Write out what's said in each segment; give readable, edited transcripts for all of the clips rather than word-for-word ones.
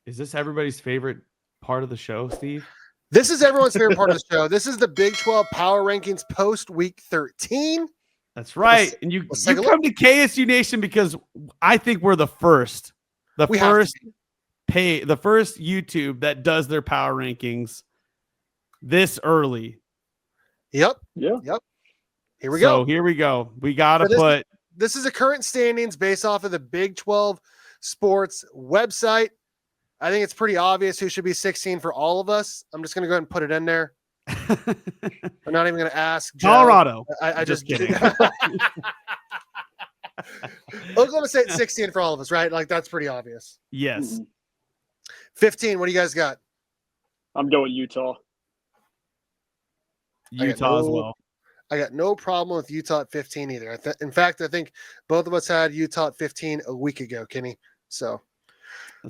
Is this everybody's favorite part of the show, Steve? This is everyone's favorite part of the show. This is the Big 12 Power Rankings post Week 13. That's right. And you come to KSU Nation because I think we're the first. The first YouTube that does their power rankings this early. Yep. Yeah. Yep. Here we go. Here we go. We got to put. This is the current standings based off of the Big 12 Sports website. I think it's pretty obvious who should be 16 for all of us. I'm just going to go ahead and put it in there. I'm not even going to ask. Joe. Colorado. I just kidding. Oklahoma State 16 for all of us, right? Like, that's pretty obvious. Yes. 15. What do you guys got? I'm going Utah. Utah as well. I got no problem with Utah at 15 either. In fact, I think both of us had Utah at 15 a week ago, Kenny. So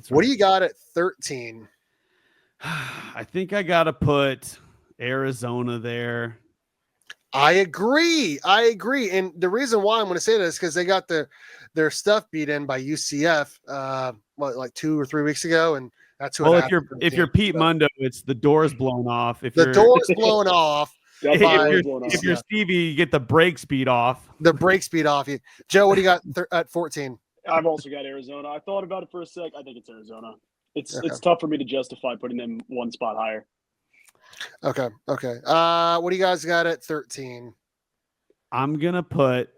what do you got at 13? I think I got to put Arizona there. I agree. And the reason why I'm going to say this is because they got their stuff beat in by UCF, like 2 or 3 weeks ago. And that's who. Well, if you're Pete Mundo, it's the door's blown off. If the door's blown off. If you're Stevie, you get the brake speed off. The brake speed off you. Joe, what do you got at 14? I've also got Arizona. I thought about it for a sec. I think it's Arizona. It's tough for me to justify putting them one spot higher. Okay. What do you guys got at 13? I'm gonna put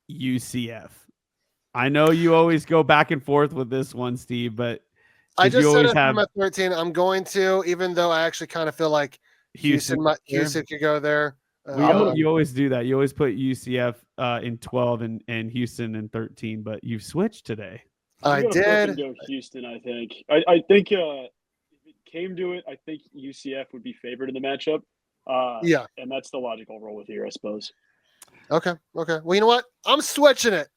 UCF. I know you always go back and forth with this one, Steve, but I just said it at 13. I'm going to, even though I actually kind of feel like Houston could go there. You always do that. You always put UCF in 12 and Houston in 13, but you've switched today. I did. Go Houston, I think. I think if it came to it, I think UCF would be favored in the matchup. And that's the logical roll with here, I suppose. Okay. Well, you know what? I'm switching it.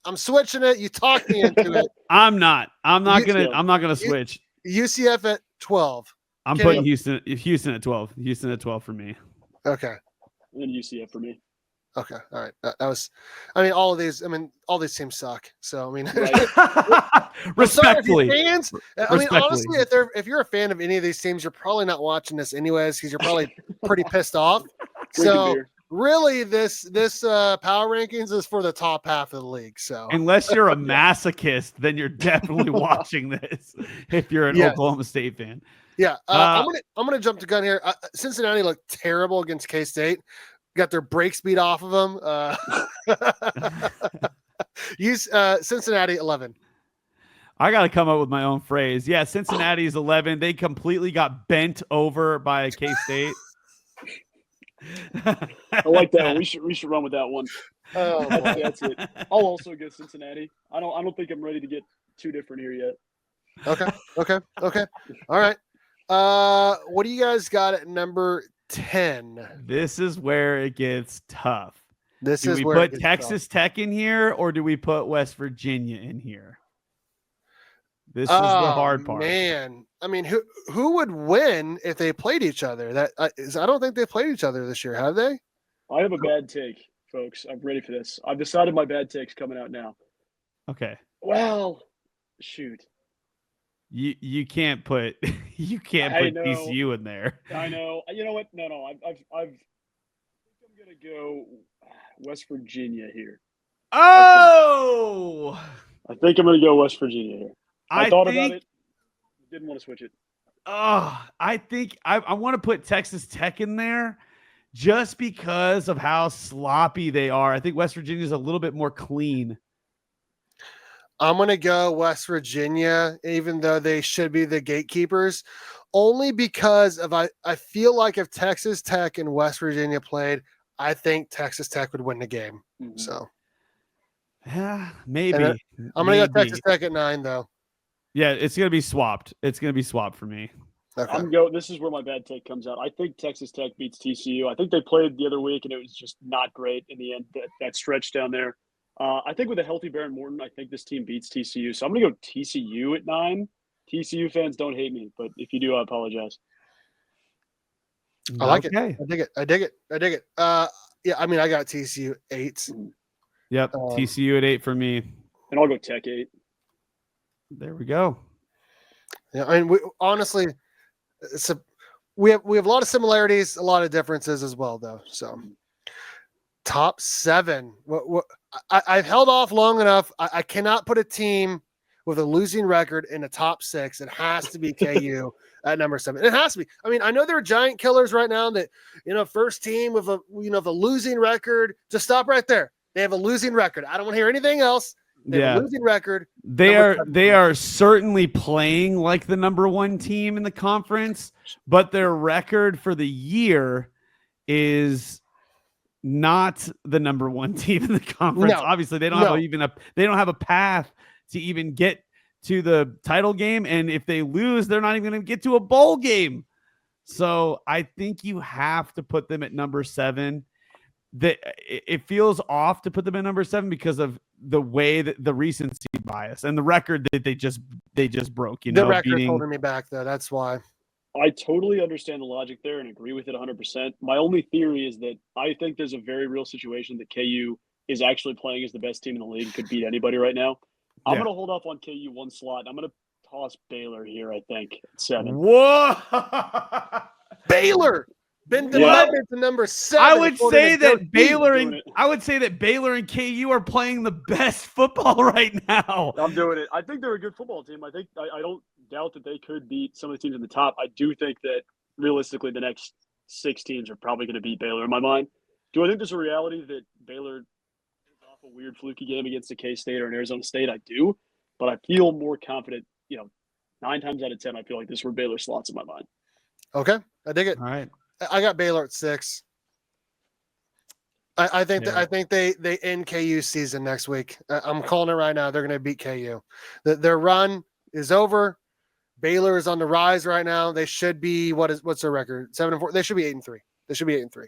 You talked me into it. I'm not gonna switch. UCF at 12. I'm putting Houston at 12. Houston at 12 for me. Okay. And UCF for me. Okay. All right. All these teams suck. So, respectfully. Fans, honestly, if you're a fan of any of these teams, you're probably not watching this anyways because you're probably pretty pissed off. So, really, this power rankings is for the top half of the league. So, unless you're a masochist, then you're definitely watching this. If you're an Oklahoma State fan. Yeah, I'm gonna jump the gun here. Cincinnati looked terrible against K-State. Got their brake speed off of them. Cincinnati 11. I got to come up with my own phrase. Yeah, Cincinnati's 11. They completely got bent over by K-State. I like that one. We should run with that one. Oh, that's it. I'll also go Cincinnati. I don't think I'm ready to get too different here yet. Okay. All right. What do you guys got at number 10? This is where it gets tough. Do we put Texas Tech in here or do we put West Virginia in here? This is the hard part. Man, who would win if they played each other? I don't think they played each other this year, have they? I have a bad take, folks. I'm ready for this. I've decided my bad take's coming out now. Okay. Well, shoot. You can't put TCU in there. I know. You know what? No. I think I'm gonna go West Virginia here. Oh, I think I'm gonna go West Virginia here. I thought about it. Didn't want to switch it. I think I want to put Texas Tech in there just because of how sloppy they are. I think West Virginia is a little bit more clean. I'm going to go West Virginia, even though they should be the gatekeepers, only because I feel like if Texas Tech and West Virginia played, I think Texas Tech would win the game. Mm-hmm. So, yeah, maybe. I'm going to go Texas Tech at 9, though. Yeah, it's going to be swapped. It's going to be swapped for me. Okay. This is where my bad take comes out. I think Texas Tech beats TCU. I think they played the other week, and it was just not great in the end, that stretch down there. I think with a healthy Baron Morton, I think this team beats TCU. So I'm going to go TCU at 9. TCU fans don't hate me, but if you do, I apologize. I like it. I dig it. Yeah, I got TCU 8. Yep, TCU at 8 for me. And I'll go Tech 8. There we go. Yeah, I mean, honestly, we have a lot of similarities, a lot of differences as well, though. So, top 7. I've held off long enough. I cannot put a team with a losing record in the top 6. It has to be KU at number 7. It has to be. I mean, I know there are giant killers right now that, first team with the losing record. Just stop right there. They have a losing record. I don't want to hear anything else. They have a losing record. They are certainly playing like the number 1 team in the conference, but their record for the year is not the number 1 team in the conference. No, Obviously, they don't have a path to even get to the title game, and if they lose, they're not even going to get to a bowl game. So I think you have to put them at number 7. It feels off to put them at number 7 because of the way that the recency bias and the record that they just broke. The record holding me back, though. That's why. I totally understand the logic there and agree with it 100%. My only theory is that I think there's a very real situation that KU is actually playing as the best team in the league, could beat anybody right now. I'm going to hold off on KU 1 slot. I'm going to toss Baylor here, I think, at 7. Whoa! Baylor! Been demoted to number 7. I would say that Baylor and KU are playing the best football right now. I'm doing it. I think they're a good football team. I don't doubt that they could beat some of the teams in the top. I do think that realistically the next 6 teams are probably going to beat Baylor in my mind. Do I think there's a reality that Baylor is off a weird fluky game against a K-State or an Arizona State? I do, but I feel more confident. 9 times out of 10, I feel like this were Baylor slots in my mind. Okay, I dig it. All right. I got Baylor at 6. I think they end KU's season next week. I'm calling it right now. They're going to beat KU. Their run is over. Baylor is on the rise right now. They should be what's their record? 7-4. They should be 8-3. They should be 8-3.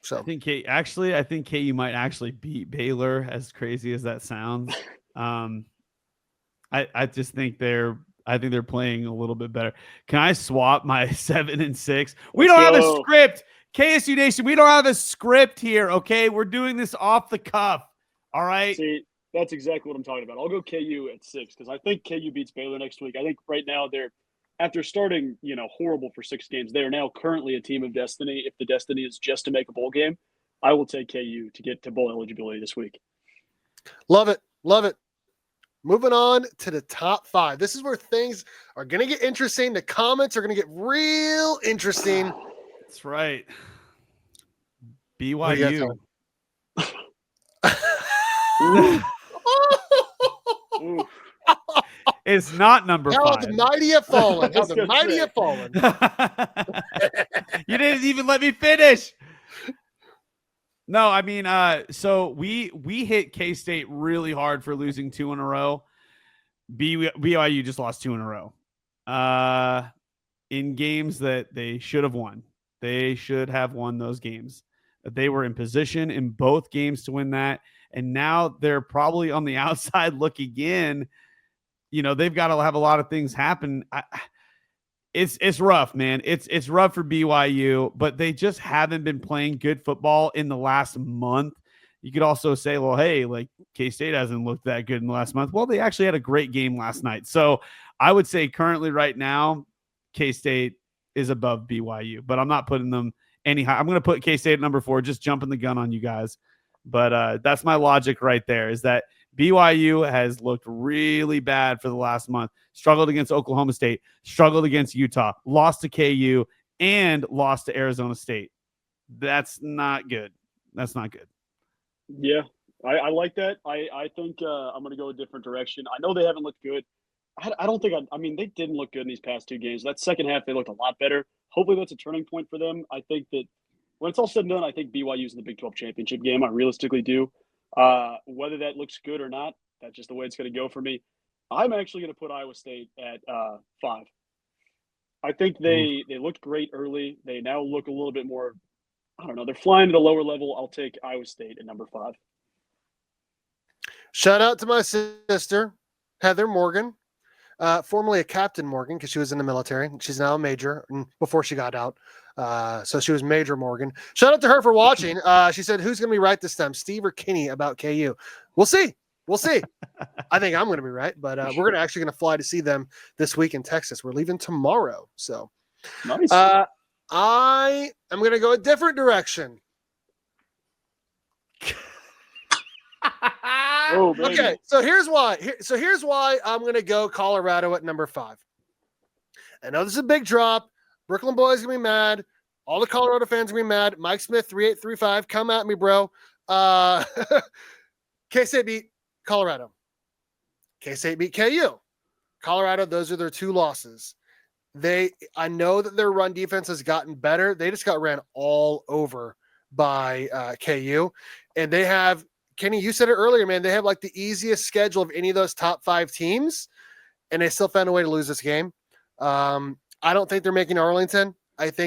So I think KU might actually beat Baylor. As crazy as that sounds, I just think they're playing a little bit better. Can I swap my 7 and 6? We don't have a script. KSU Nation, we don't have a script here, okay? We're doing this off the cuff, all right? See, that's exactly what I'm talking about. I'll go KU at 6 because I think KU beats Baylor next week. I think right now they're, after starting, horrible for 6 games, they are now currently a team of destiny. If the destiny is just to make a bowl game, I will take KU to get to bowl eligibility this week. Love it. Love it. Moving on to the top 5. This is where things are going to get interesting. The comments are going to get real interesting. That's right. BYU. It's not number 5. How the mighty have fallen. How the mighty have fallen. You didn't even let me finish. No, I mean, so we hit K-State really hard for losing 2 in a row. BYU just lost 2 in a row in games that they should have won. They should have won those games. They were in position in both games to win that, and now they're probably on the outside looking in. They've got to have a lot of things happen. It's rough, man. It's rough for BYU, but they just haven't been playing good football in the last month. You could also say, well, hey, like K-State hasn't looked that good in the last month. Well, they actually had a great game last night. So I would say currently right now, K-State is above BYU, but I'm not putting them any high. I'm going to put K-State at number 4, just jumping the gun on you guys. But that's my logic right there, is that BYU has looked really bad for the last month. Struggled against Oklahoma State, struggled against Utah, lost to KU, and lost to Arizona State. That's not good. That's not good. Yeah, I like that. I think I'm going to go a different direction. I know they haven't looked good. I don't think – I mean, they didn't look good in these past 2 games. That second half, they looked a lot better. Hopefully that's a turning point for them. I think that when it's all said and done, I think BYU's in the Big 12 championship game. I realistically do. Whether that looks good or not, that's just the way it's going to go for me. I'm actually going to put Iowa State at 5. I think they looked great early. They now look a little bit more – I don't know. They're flying at a lower level. I'll take Iowa State at number 5. Shout out to my sister, Heather Morgan, formerly a Captain Morgan because she was in the military. She's now a major before she got out. So she was Major Morgan. Shout out to her for watching. She said, who's going to be right this time, Steve or Kenny about KU? We'll see. We'll see. I think I'm going to be right, but we're actually going to fly to see them this week in Texas. We're leaving tomorrow. So Nice. I am going to go a different direction. Oh, baby. Okay, so here's why. Here's why I'm going to go Colorado at number 5. I know this is a big drop. Brooklyn boys going to be mad. All the Colorado fans are going to be mad. Mike Smith, 3835. Come at me, bro. K-State beat Colorado. K-State beat KU. Colorado, those are their 2 losses. I know that their run defense has gotten better. They just got ran all over by KU. And they have, Kenny, you said it earlier, man, they have like the easiest schedule of any of those top 5 teams, and they still found a way to lose this game. I don't think they're making Arlington. I still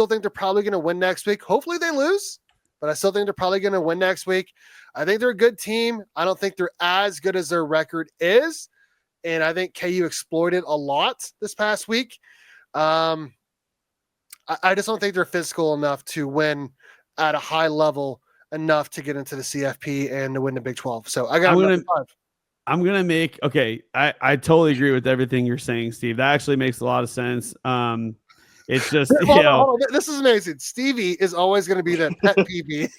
think they're probably going to win next week. Hopefully they lose, but I still think they're probably going to win next week. I think they're a good team. I don't think they're as good as their record is. And I think KU exploited a lot this past week. I just don't think they're physical enough to win at a high level enough to get into the CFP and to win the Big 12. So I got I'm going to make, okay, I totally agree with everything you're saying, Steve. That actually makes a lot of sense. It's just, hold on. This is amazing. Stevie is always going to be the pet PB.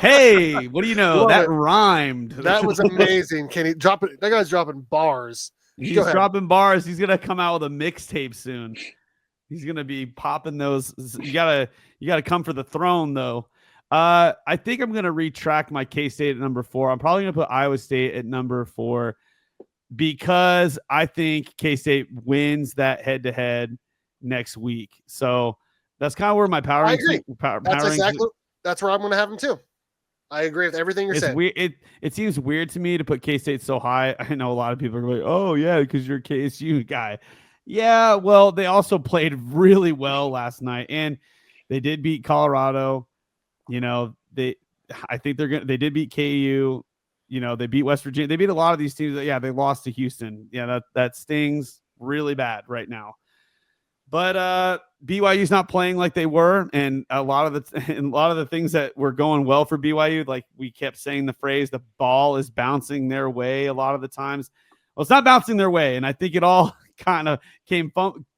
Hey, what do you know? That rhymed. That was amazing. Kenny, that guy's dropping bars. He's dropping bars. He's gonna come out with a mixtape soon. He's gonna be popping those. You gotta come for the throne, though. I think I'm gonna retract my K-State at number 4. I'm probably gonna put Iowa State at number 4 because I think K-State wins that head-to-head next week. So that's kind of where my power. I agree. That's where I'm going to have them too. I agree with everything you're saying. Weird. It seems weird to me to put K-State so high. I know a lot of people are like, "Oh yeah, because you're a KSU guy." Yeah, well, they also played really well last night, and they did beat Colorado. You know, they did beat KU. You know, they beat West Virginia. They beat a lot of these teams. Yeah, they lost to Houston. Yeah, that stings really bad right now. But BYU's not playing like they were, and a lot of the things that were going well for BYU, like we kept saying the phrase, the ball is bouncing their way a lot of the times. Well, it's not bouncing their way, and I think it all kind of came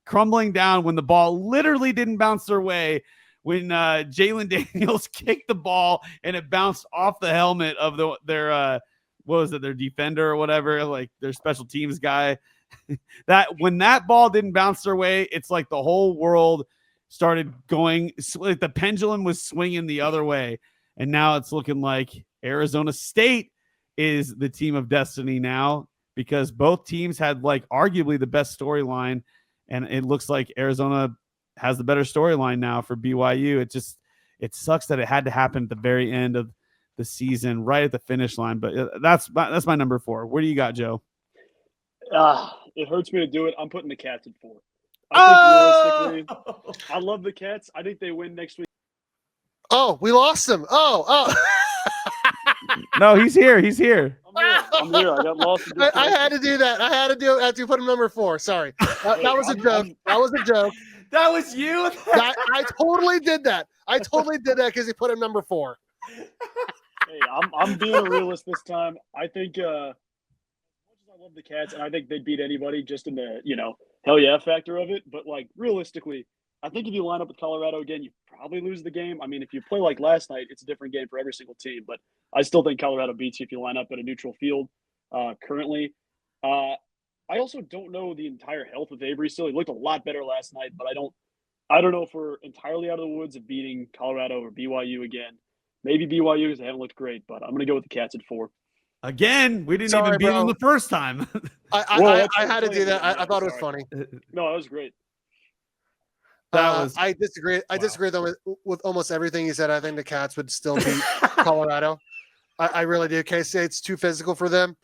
crumbling down when the ball literally didn't bounce their way. When Jalen Daniels kicked the ball and it bounced off the helmet of their defender or whatever, like their special teams guy. That when that ball didn't bounce their way, it's like the whole world started going, like the pendulum was swinging the other way. And now it's looking like Arizona State is the team of destiny now, because both teams had like arguably the best storyline. And it looks like Arizona has the better storyline now for BYU. It sucks that it had to happen at the very end of the season, right at the finish line. But that's my number 4. Where do you got, Joe? It hurts me to do it. I'm putting the Cats at 4. I think realistically, I love the Cats. I think they win next week. Oh, we lost him. Oh. No, he's here. He's here. I'm here. I got lost. I had to do that. I had to do it after you put him number 4. Sorry. That was a joke. That was a joke. That was you? I totally did that. I totally did that because he put him number 4. Hey, I'm being a realist this time. I think I love the Cats, and I think they'd beat anybody just in the, hell yeah factor of it. But, like, realistically, I think if you line up with Colorado again, you probably lose the game. I mean, if you play like last night, it's a different game for every single team. But I still think Colorado beats you if you line up at a neutral field currently. I also don't know the entire health of Avery still. He looked a lot better last night, but I don't know if we're entirely out of the woods of beating Colorado or BYU again. Maybe BYU because they haven't looked great, but I'm going to go with the Cats at 4. Again, we didn't even beat them the first time. I had to do that. I thought it was funny. No, that was great. I disagree. I disagree though with almost everything you said. I think the Cats would still beat Colorado. I really do. K-State's too physical for them.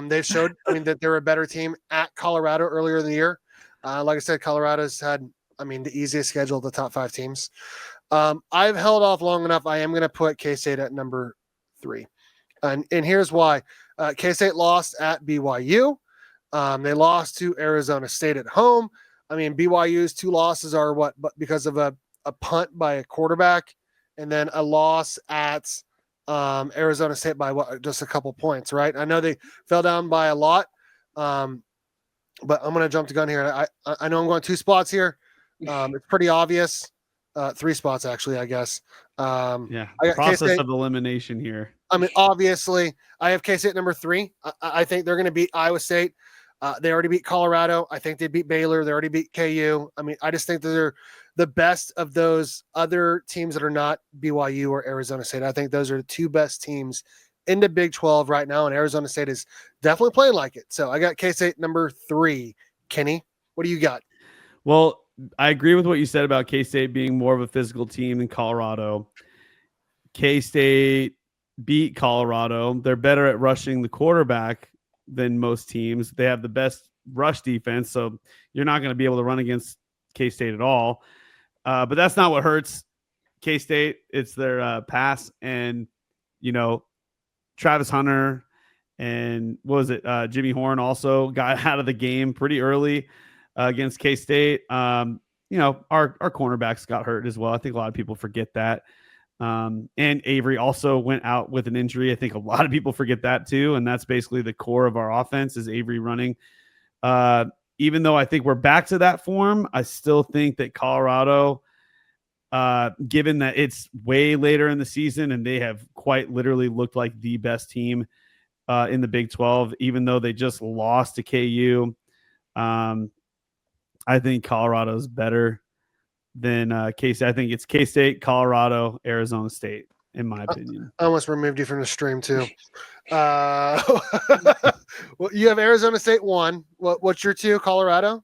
They've showed, that they're a better team at Colorado earlier in the year. Like I said, Colorado's had, the easiest schedule of the top 5 teams. I've held off long enough. I am going to put K-State at number 3. And here's why. K-State lost at BYU. They lost to Arizona State at home. BYU's 2 losses are what? But because of a punt by a quarterback and then a loss at Arizona State by just a couple points, right? I know they fell down by a lot, but I'm going to jump the gun here. I know I'm going 2 spots here. It's pretty obvious. 3 spots, actually, I guess. Yeah, I got process K-State of elimination here. I mean, obviously, I have K-State number 3. I think they're going to beat Iowa State. They already beat Colorado. I think they beat Baylor. They already beat KU. I mean, I just think that they're the best of those other teams that are not BYU or Arizona State. I think those are the 2 best teams in the Big 12 right now, and Arizona State is definitely playing like it. So I got K-State number 3. Kenny, what do you got? Well, I agree with what you said about K-State being more of a physical team than Colorado. K-State beat Colorado. They're better at rushing the quarterback than most teams. They have the best rush defense, so you're not going to be able to run against K-State at all. But that's not what hurts K-State. It's their pass, and Travis Hunter and what was it? Jimmy Horn also got out of the game pretty early against K-State. Our cornerbacks got hurt as well. I think a lot of people forget that. And Avery also went out with an injury. I think a lot of people forget that too. And that's basically the core of our offense is Avery running. Even though I think we're back to that form, I still think that Colorado, given that it's way later in the season and they have quite literally looked like the best team in the Big 12, even though they just lost to KU, I think Colorado's better than K-State. I think it's K-State, Colorado, Arizona State, in my opinion. I almost removed you from the stream too. Well, you have Arizona State 1. What's your 2? Colorado?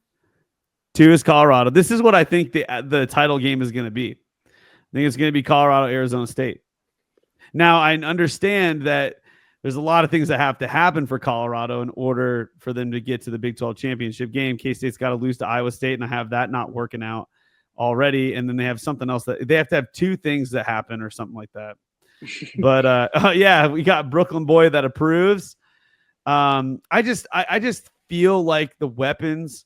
2 is Colorado. This is what I think the title game is going to be. I think it's going to be Colorado, Arizona State. Now, I understand that there's a lot of things that have to happen for Colorado in order for them to get to the Big 12 championship game. K-State's got to lose to Iowa State, and I have that not working out already. And then they have something else that they have to have 2 things that happen or something like that. But yeah, we got Brooklyn boy that approves. I just feel like the weapons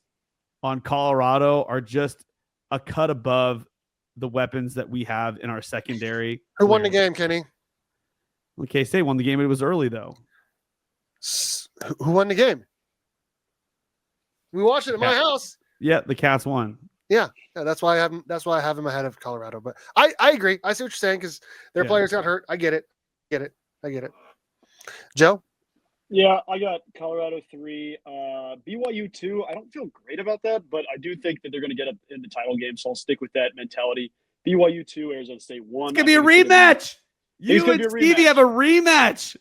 on Colorado are just a cut above the weapons that we have in our secondary. Who won the game, Kenny? Well, K-State won the game. It was early though. Who won the game? We watched it at my house. Yeah, the Cats won. Yeah, that's why I have him ahead of Colorado. But I agree. I see what you're saying because their players got hurt. I get it. I get it. Joe? Yeah, I got Colorado 3, BYU 2. I don't feel great about that, but I do think that they're going to get up in the title game, so I'll stick with that mentality. BYU 2, Arizona State 1. It's going to be a rematch. You and Stevie have a rematch.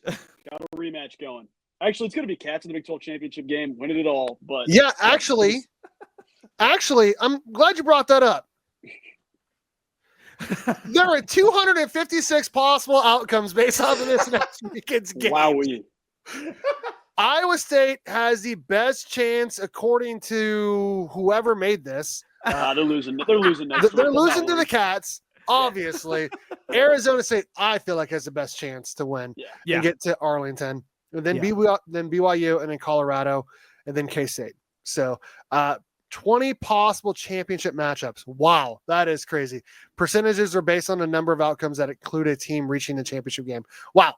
Got a rematch going. Actually, it's going to be Cats in the Big 12 championship game, winning it all. But yeah, actually, I'm glad you brought that up. There are 256 possible outcomes based off of this next weekend's game. Wowie. Iowa State has the best chance, according to whoever made this. They're losing. They're losing next They're week. losing to the Cats, obviously. Arizona State, I feel like, has the best chance to win and get to Arlington. And then BYU, and then Colorado, and then K-State. So 20 possible championship matchups. Wow, that is crazy. Percentages are based on the number of outcomes that include a team reaching the championship game. Wow.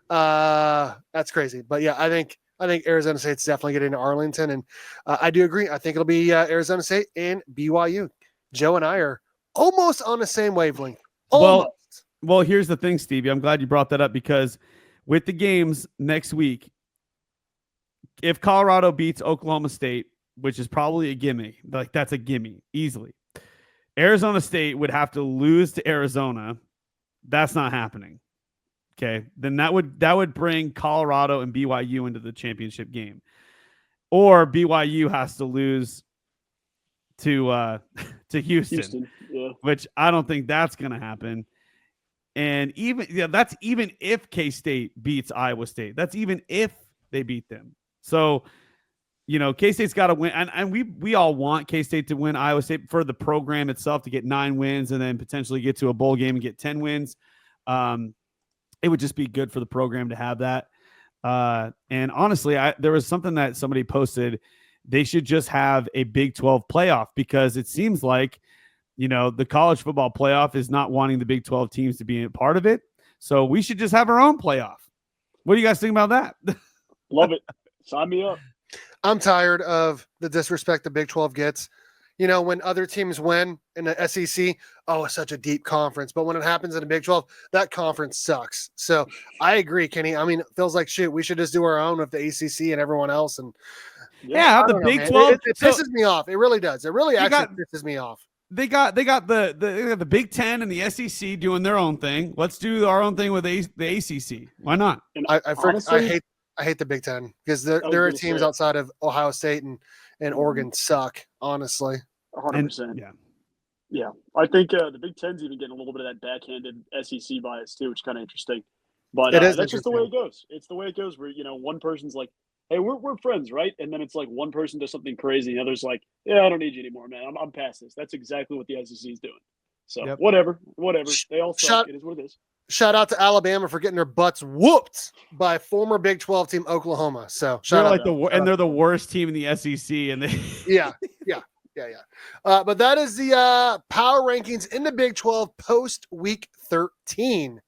That's crazy. But yeah, I think Arizona State's definitely getting to Arlington, and I do agree. I think it'll be Arizona State and BYU. Joe and I are almost on the same wavelength. Almost. Well, here's the thing, Stevie. I'm glad you brought that up because with the games next week, if Colorado beats Oklahoma State, which is probably a gimme, like that's a gimme easily, Arizona State would have to lose to Arizona. That's not happening. Okay, then that would bring Colorado and BYU into the championship game, or BYU has to lose to Houston, which I don't think that's going to happen. And that's even if K-State beats Iowa State. That's even if they beat them. So, K-State's got to win, and we all want K-State to win Iowa State for the program itself to get 9 wins and then potentially get to a bowl game and get 10 wins. It would just be good for the program to have that. And honestly, there was something that somebody posted. They should just have a Big 12 playoff because it seems like the college football playoff is not wanting the Big 12 teams to be a part of it. So we should just have our own playoff. What do you guys think about that? Love it. Sign me up. I'm tired of the disrespect the Big 12 gets. When other teams win in the SEC, it's such a deep conference. But when it happens in the Big 12, that conference sucks. So I agree, Kenny. I mean, it feels like, shoot, we should just do our own with the ACC and everyone else. And yeah, the Big 12. It pisses me off. It really does. It really actually pisses me off. They got the Big 10 and the SEC doing their own thing. Let's do our own thing with the ACC. Why not? And I hate the Big 10 because there are teams outside of Ohio State and Oregon suck, honestly. 100%. Yeah. I think the Big Ten's even getting a little bit of that backhanded SEC bias too, which is kind of interesting. But that's just the way it goes. It's the way it goes where, one person's like, hey, we're friends, right? And then it's like one person does something crazy and the other's like, yeah, I don't need you anymore, man. I'm past this. That's exactly what the SEC is doing. So whatever. They all suck. It is what it is. Shout out to Alabama for getting their butts whooped by former Big 12 team Oklahoma. So shout out. They're the worst team in the SEC. And they Yeah. But that is the power rankings in the Big 12 post week 13.